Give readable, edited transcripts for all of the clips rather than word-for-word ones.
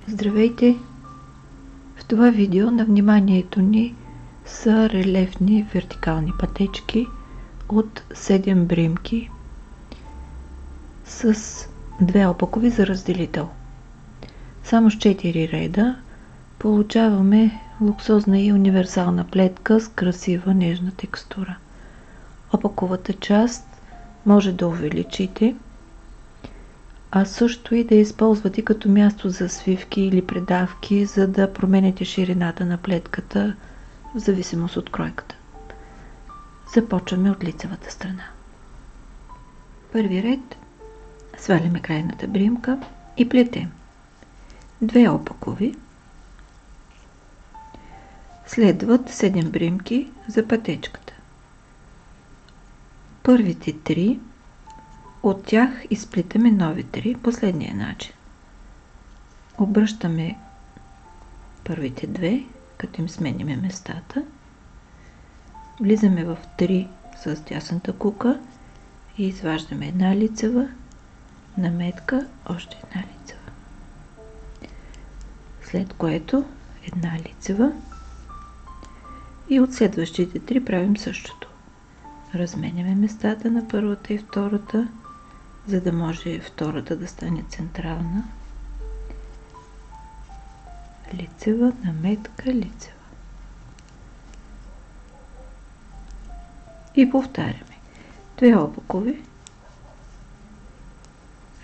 Здравейте! В това видео на вниманието ни са релефни вертикални пътечки от 7 бримки с 2 опакови за разделител. Само с 4 реда получаваме луксозна и универсална плетка с красива нежна текстура. Опаковата част може да увеличите, а също и да използвате като място за свивки или предавки, за да промените ширината на плетката в зависимост от кройката. Започваме от лицевата страна. Първи ред сваляме крайната бримка и плетем 2 опакови. Следват 7 бримки за пътечката. Първите 3 от тях изплитаме нови 3 последния начин. Обръщаме първите 2, като им смениме местата. Влизаме в 3 с дясната кука и изваждаме една лицева, наметка, още една лицева. След което една лицева и от следващите 3 правим същото. Разменяме местата на първата и втората, за да може втората да стане централна. Лицева, наметка, лицева. И повтаряме. 2 опакови.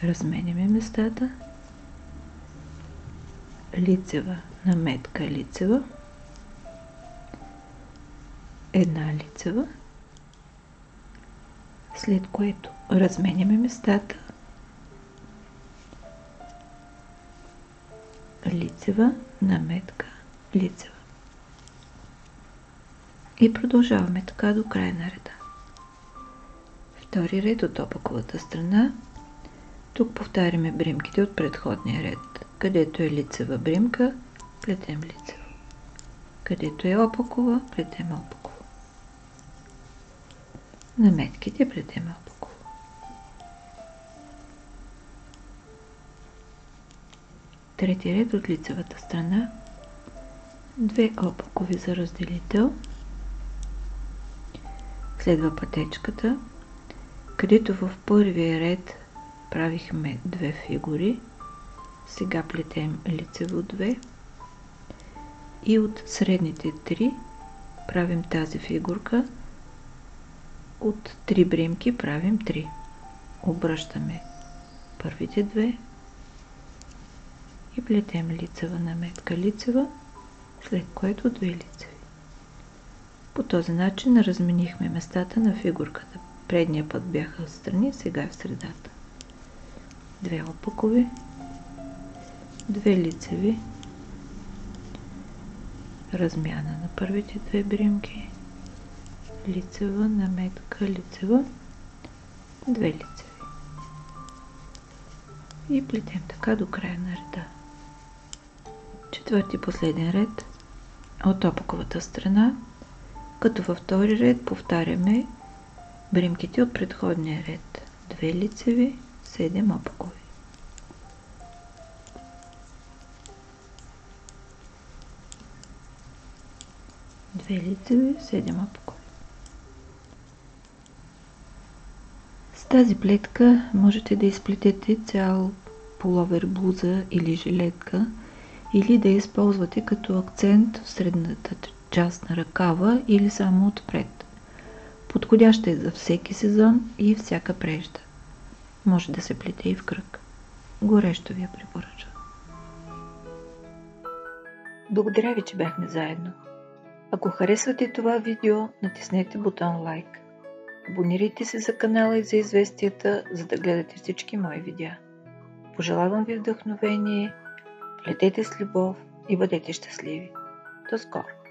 Разменяме местата. Лицева, наметка, лицева. Една лицева. След което разменяме местата. Лицева, наметка, лицева. И продължаваме така до края на реда. Втори ред от опаковата страна. Тук повтаряме бримките от предходния ред. Където е лицева бримка, плетем лицева. Където е опакова, плетем опакова. Наметките плетем опаково. Трети ред от лицевата страна. 2 опакови за разделител. Следва пътечката, където в първия ред правихме 2 фигури. Сега плетем лицево 2 и от средните 3 правим тази фигурка. От 3 бримки правим 3. Обръщаме първите 2 и плетем лицева, наметка, лицева, след което 2 лицеви. По този начин разменихме местата на фигурката. Предния път бяха в страни, сега е в средата. 2 опакови, 2 лицеви, размяна на първите 2 бримки, лицева, наметка, лицева, 2 лицеви. И плетем така до края на реда. Четвърти последен ред от опаковата страна, като във втори ред повтаряме бримките от предходния ред. 2 лицеви, 7 опакови. Две лицеви, 7 опакови. С тази плетка можете да изплетете цял пуловер, блуза или жилетка, или да я използвате като акцент в средната част на ръкава или само отпред. Подходяща е за всеки сезон и всяка прежда. Може да се плете и в кръг. Горещо ви я препоръчвам. Благодаря ви, че бяхме заедно. Ако харесвате това видео, натиснете бутон лайк. Абонирайте се за канала и за известията, за да гледате всички мои видеа. Пожелавам ви вдъхновение, плетете с любов и бъдете щастливи. До скоро!